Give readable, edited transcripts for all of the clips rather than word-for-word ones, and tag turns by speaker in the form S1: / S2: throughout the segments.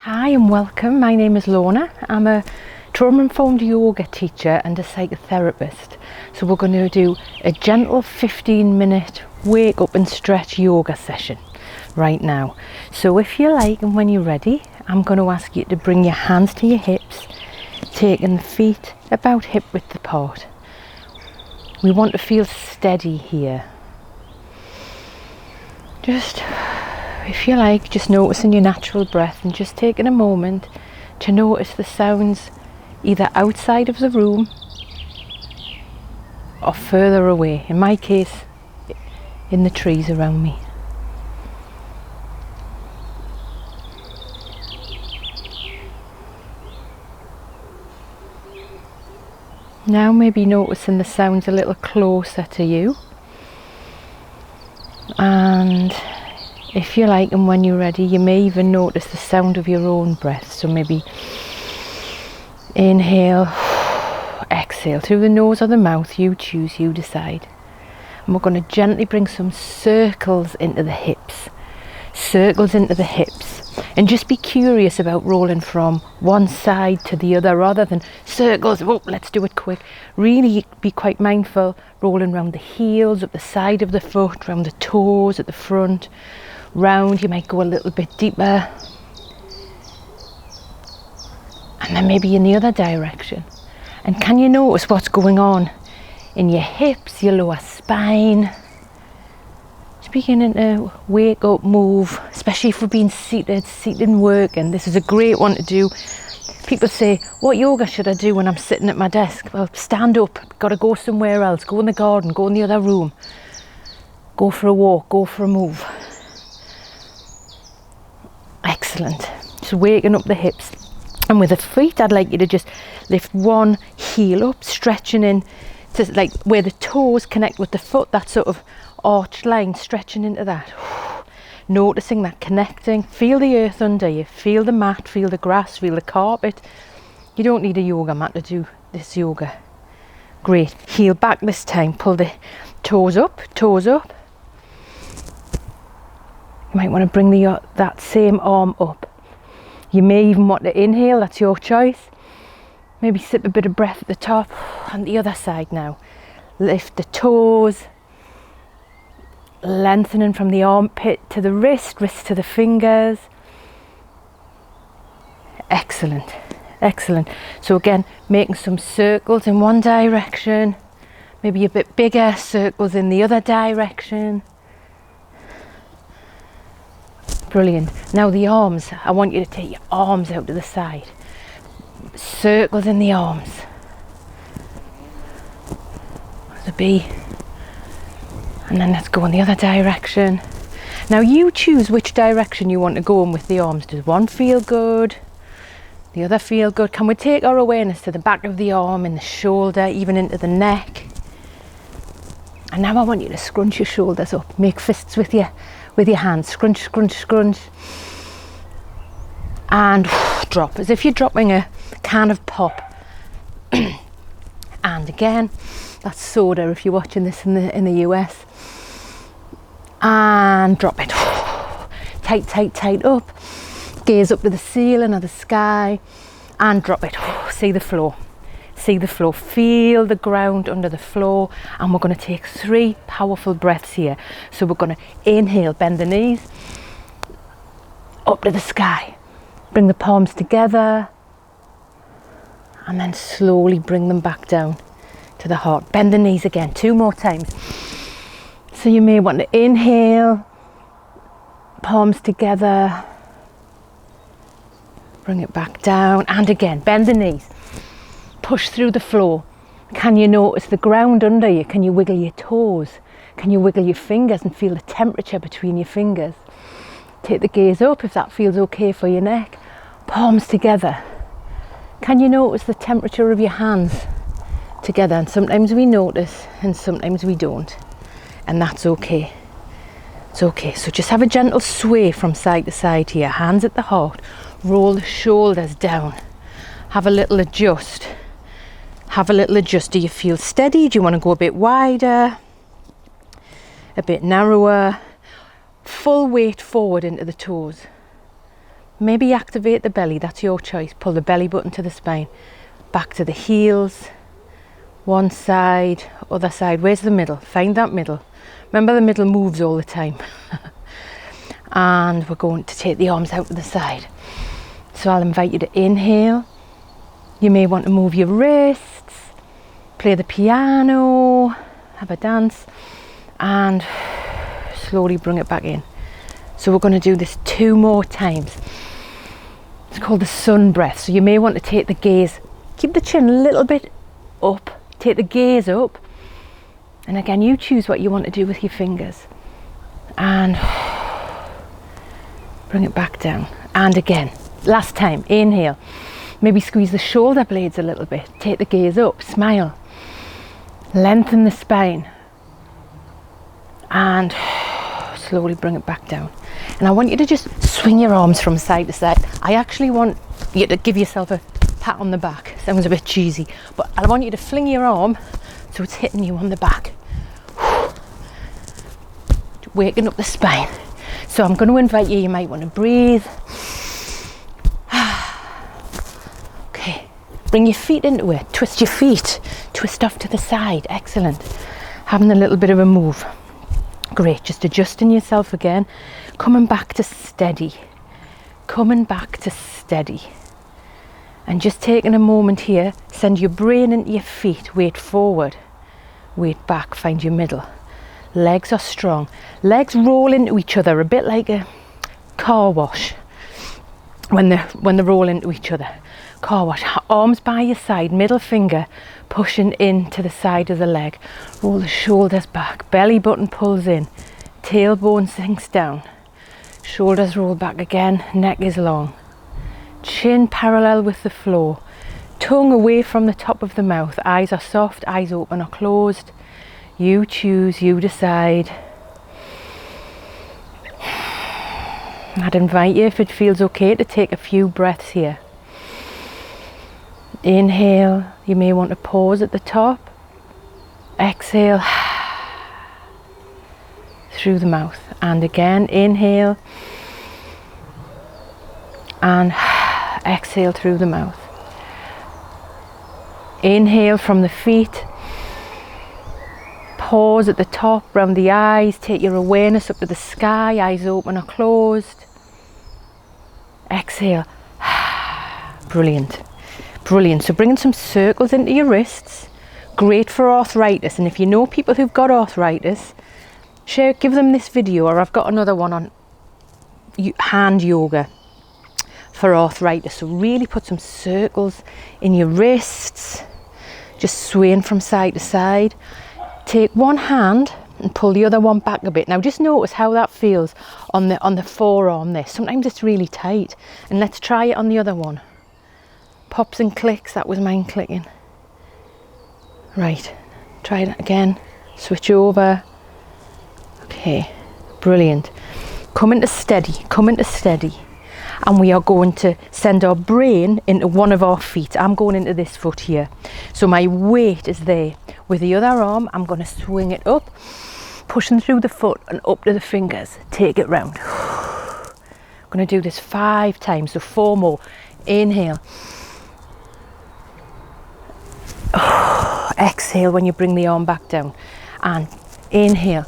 S1: Hi and welcome. My name is Lorna. I'm a trauma-informed yoga teacher and a psychotherapist. So we're going to do a gentle 15-minute wake up and stretch yoga session right now. So if you like and when you're ready, I'm going to ask you to bring your hands to your hips, taking the feet about hip width apart. We want to feel steady here. Just, if you like, just noticing your natural breath and just taking a moment to notice the sounds either outside of the room or further away. In my case, in the trees around me. Now maybe noticing the sounds a little closer to you. And if you like and when you're ready, you may even notice the sound of your own breath. So maybe inhale, exhale through the nose or the mouth, you choose, you decide. And we're going to gently bring some circles into the hips. Circles into the hips. And just be curious about rolling from one side to the other rather than circles. Oh, let's do it quick. Really be quite mindful, rolling around the heels, up the side of the foot, around the toes at the front. Round, you might go a little bit deeper, and then maybe in the other direction. And can you notice what's going on in your hips, your lower spine? Just beginning to wake up, move, especially if we've been seated and working. This is a great one to do. People say, what yoga should I do when I'm sitting at my desk? Well, stand up, got to go somewhere else, go in the garden, go in the other room, go for a walk, go for a move. Excellent. Just waking up the hips. And with the feet, I'd like you to just lift one heel up, stretching in to like where the toes connect with the foot, that sort of arch line, stretching into that. Noticing that connecting. Feel the earth under you. Feel the mat, feel the grass, feel the carpet. You don't need a yoga mat to do this yoga. Great. Heel back this time. Pull the toes up, toes up. You might want to bring that same arm up. You may even want to inhale, that's your choice. Maybe sip a bit of breath at the top. And the other side now. Lift the toes. Lengthening from the armpit to the wrist, wrist to the fingers. Excellent, excellent. So again, making some circles in one direction. Maybe a bit bigger, circles in the other direction. Brilliant. Now the arms, I want you to take your arms out to the side. Circles in the arms. There's a B. And then let's go in the other direction. Now you choose which direction you want to go in with the arms. Does one feel good? The other feel good? Can we take our awareness to the back of the arm, in the shoulder, even into the neck? And now I want you to scrunch your shoulders up. Make fists with your hands. Scrunch, scrunch, scrunch. And drop, as if you're dropping a can of pop. And again, that's soda if you're watching this in the US. And drop it. Tight, tight, tight up. Gaze up to the ceiling or the sky. And drop it. See the floor. See the floor. Feel the ground under the floor. And we're going to take 3 powerful breaths here. So we're going to inhale, bend the knees. Up to the sky. Bring the palms together. And then slowly bring them back down to the heart. Bend the knees again, 2 more times. So you may want to inhale, palms together, bring it back down, and again, bend the knees, push through the floor. Can you notice the ground under you? Can you wiggle your toes? Can you wiggle your fingers and feel the temperature between your fingers? Take the gaze up if that feels okay for your neck. Palms together. Can you notice the temperature of your hands together? And sometimes we notice and sometimes we don't. And that's okay. It's okay. So just have a gentle sway from side to side here. Hands at the heart. Roll the shoulders down. Have a little adjust. Have a little adjust. Do you feel steady? Do you want to go a bit wider? A bit narrower? Full weight forward into the toes. Maybe activate the belly, that's your choice. Pull the belly button to the spine. Back to the heels. One side, other side. Where's the middle? Find that middle. Remember, the middle moves all the time. And we're going to take the arms out to the side. So I'll invite you to inhale. You may want to move your wrists, play the piano, have a dance, and slowly bring it back in. So we're going to do this 2 more times. It's called the sun breath. So you may want to take the gaze, keep the chin a little bit up, take the gaze up, and again you choose what you want to do with your fingers, and bring it back down. And again, last time, inhale. Maybe squeeze the shoulder blades a little bit. Take the gaze up, smile. Lengthen the spine. And slowly bring it back down. And I want you to just swing your arms from side to side. I actually want you to give yourself a pat on the back. Sounds a bit cheesy, but I want you to fling your arm so it's hitting you on the back. Waking up the spine. So I'm going to invite you, you might want to breathe. Okay, bring your feet into it, twist your feet, twist off to the side, excellent. Having a little bit of a move. Great, just adjusting yourself again, coming back to steady, coming back to steady. And just taking a moment here, send your brain into your feet, weight forward, weight back, find your middle. Legs are strong. Legs roll into each other, a bit like a car wash when they roll into each other. Car wash. Arms by your side, middle finger pushing into the side of the leg. Roll the shoulders back, belly button pulls in, tailbone sinks down. Shoulders roll back again, neck is long. Chin parallel with the floor. Tongue away from the top of the mouth. Eyes are soft, eyes open or closed. You choose, you decide. I'd invite you, if it feels okay, to take a few breaths here. Inhale, you may want to pause at the top. Exhale through the mouth. And again, inhale and exhale through the mouth. Inhale from the feet. Pause at the top, round the eyes, take your awareness up to the sky, eyes open or closed. Exhale. Brilliant, brilliant. So bringing some circles into your wrists, great for arthritis. And if you know people who've got arthritis, give them this video, or I've got another one on hand yoga for arthritis. So really put some circles in your wrists, just swaying from side to side. Take one hand and pull the other one back a bit. Now just notice how that feels on the forearm there. Sometimes it's really tight. And let's try it on the other one. Pops and clicks, that was mine clicking. Right, try that again. Switch over. Okay, brilliant. Come into steady, come into steady. And we are going to send our brain into one of our feet. I'm going into this foot here. So my weight is there. With the other arm, I'm going to swing it up, pushing through the foot and up to the fingers. Take it round. I'm going to do this 5 times, so 4 more. Inhale. Exhale when you bring the arm back down. And inhale.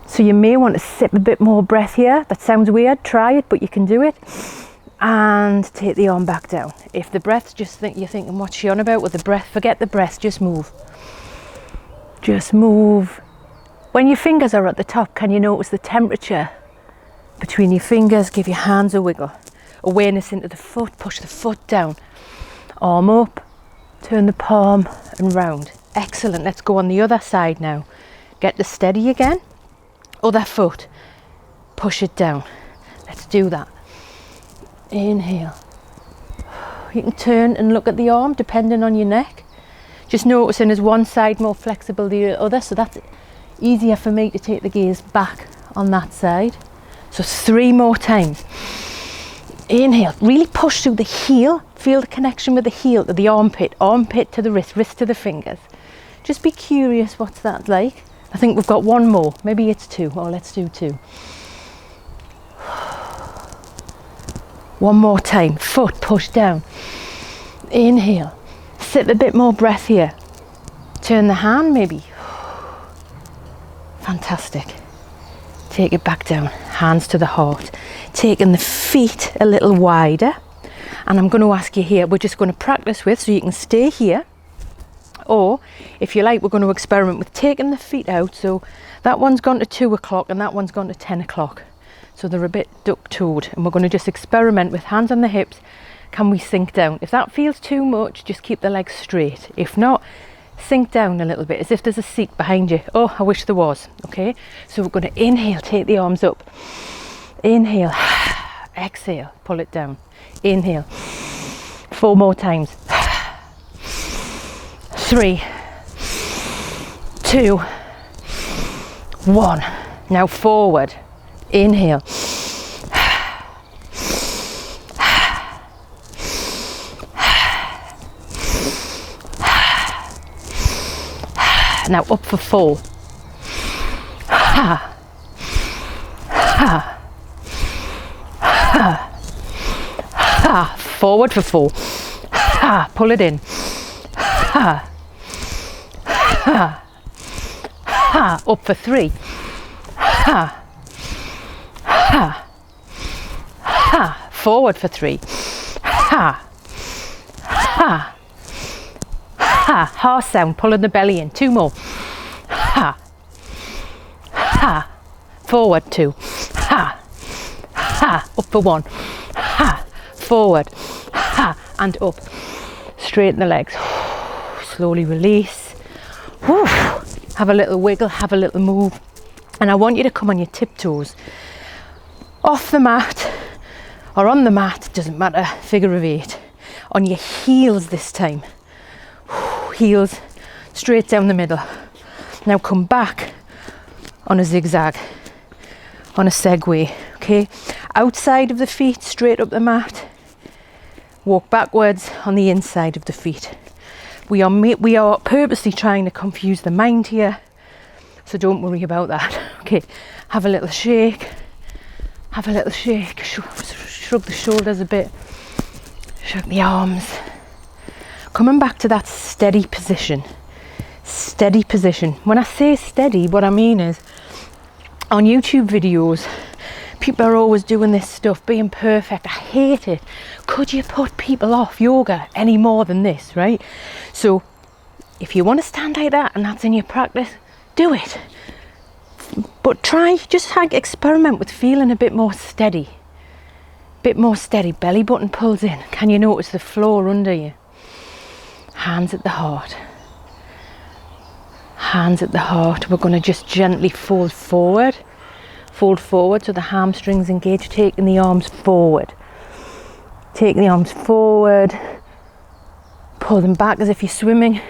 S1: So you may want to sip a bit more breath here. That sounds weird, try it, but you can do it. And take the arm back down. If the breath, you're thinking, what's she on about with the breath? Forget the breath, just move. Just move. When your fingers are at the top, can you notice the temperature between your fingers? Give your hands a wiggle. Awareness into the foot, push the foot down. Arm up, turn the palm and round. Excellent, let's go on the other side now. Get the steady again. Other foot, push it down. Let's do that. Inhale. You can turn and look at the arm depending on your neck. Just noticing is one side more flexible than the other, so that's easier for me to take the gaze back on that side. So 3 more times. Inhale, really push through the heel. Feel the connection with the heel to the armpit, armpit to the wrist, wrist to the fingers. Just be curious what's that like. I think we've got 1 more, maybe it's 2, or let's do 2. One more time, foot push down. Inhale, sip a bit more breath here. Turn the hand maybe. Fantastic. Take it back down, hands to the heart. Taking the feet a little wider. And I'm going to ask you here, we're just going to practice with, so you can stay here. Or, if you like, we're going to experiment with taking the feet out. So that one's gone to 2 o'clock and that one's gone to 10 o'clock. So they're a bit duck-toed. And we're going to just experiment with hands on the hips. Can we sink down? If that feels too much, just keep the legs straight. If not, sink down a little bit, as if there's a seat behind you. Oh, I wish there was. Okay, so we're going to inhale, take the arms up. Inhale, exhale, pull it down. Inhale, 4 more times. 3, 2, 1. Now forward. Inhale. Now up for 4. Ha. Ha. Ha. Ha. Forward for 4. Ha. Pull it in. Ha. Ha. Ha. Up for 3. Ha. Ha. Ha. Forward for 3. Ha. Ha. Ha. Horse sound, pulling the belly in. 2 more. Ha. Ha. Forward 2. Ha. Ha. Up for 1. Ha. Forward. Ha. And up. Straighten the legs. Slowly release. Whew. Have a little wiggle, have a little move. And I want you to come on your tiptoes. Off the mat or on the mat, doesn't matter, figure of 8. On your heels this time. Heels straight down the middle. Now come back on a zigzag, on a segue, okay? Outside of the feet, straight up the mat. Walk backwards on the inside of the feet. We are purposely trying to confuse the mind here, so don't worry about that. Okay, have a little shake. Have a little shake. Shrug the shoulders a bit. Shrug the arms. Coming back to that steady position. Steady position. When I say steady, what I mean is, on YouTube videos, people are always doing this stuff, being perfect. I hate it. Could you put people off yoga any more than this, right? So if you want to stand like that and that's in your practice, do it. But just experiment with feeling a bit more steady. Bit more steady. Belly button pulls in. Can you notice the floor under you? Hands at the heart. Hands at the heart. We're going to just gently fold forward. Fold forward so the hamstrings engage, taking the arms forward. Taking the arms forward. Pull them back as if you're swimming.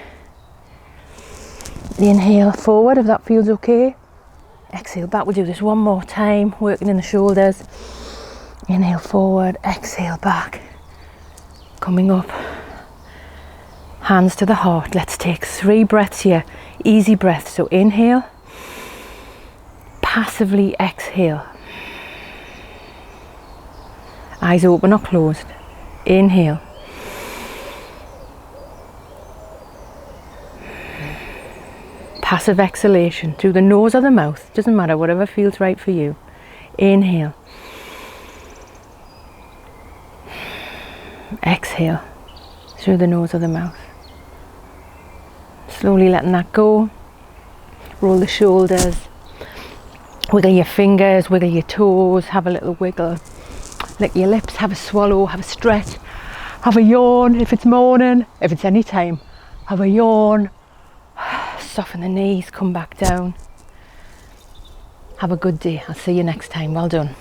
S1: Inhale forward if that feels okay. Exhale back. We'll do this one more time, working in the shoulders. Inhale forward, exhale back. Coming up. Hands to the heart. Let's take 3 breaths here. Easy breaths. So inhale. Passively exhale. Eyes open or closed. Inhale. Passive exhalation through the nose or the mouth. Doesn't matter, whatever feels right for you. Inhale. Exhale through the nose or the mouth. Slowly letting that go. Roll the shoulders. Wiggle your fingers, wiggle your toes, have a little wiggle. Lick your lips, have a swallow, have a stretch. Have a yawn if it's morning, if it's any time. Have a yawn. Soften the knees, come back down. Have a good day. I'll see you next time. Well done.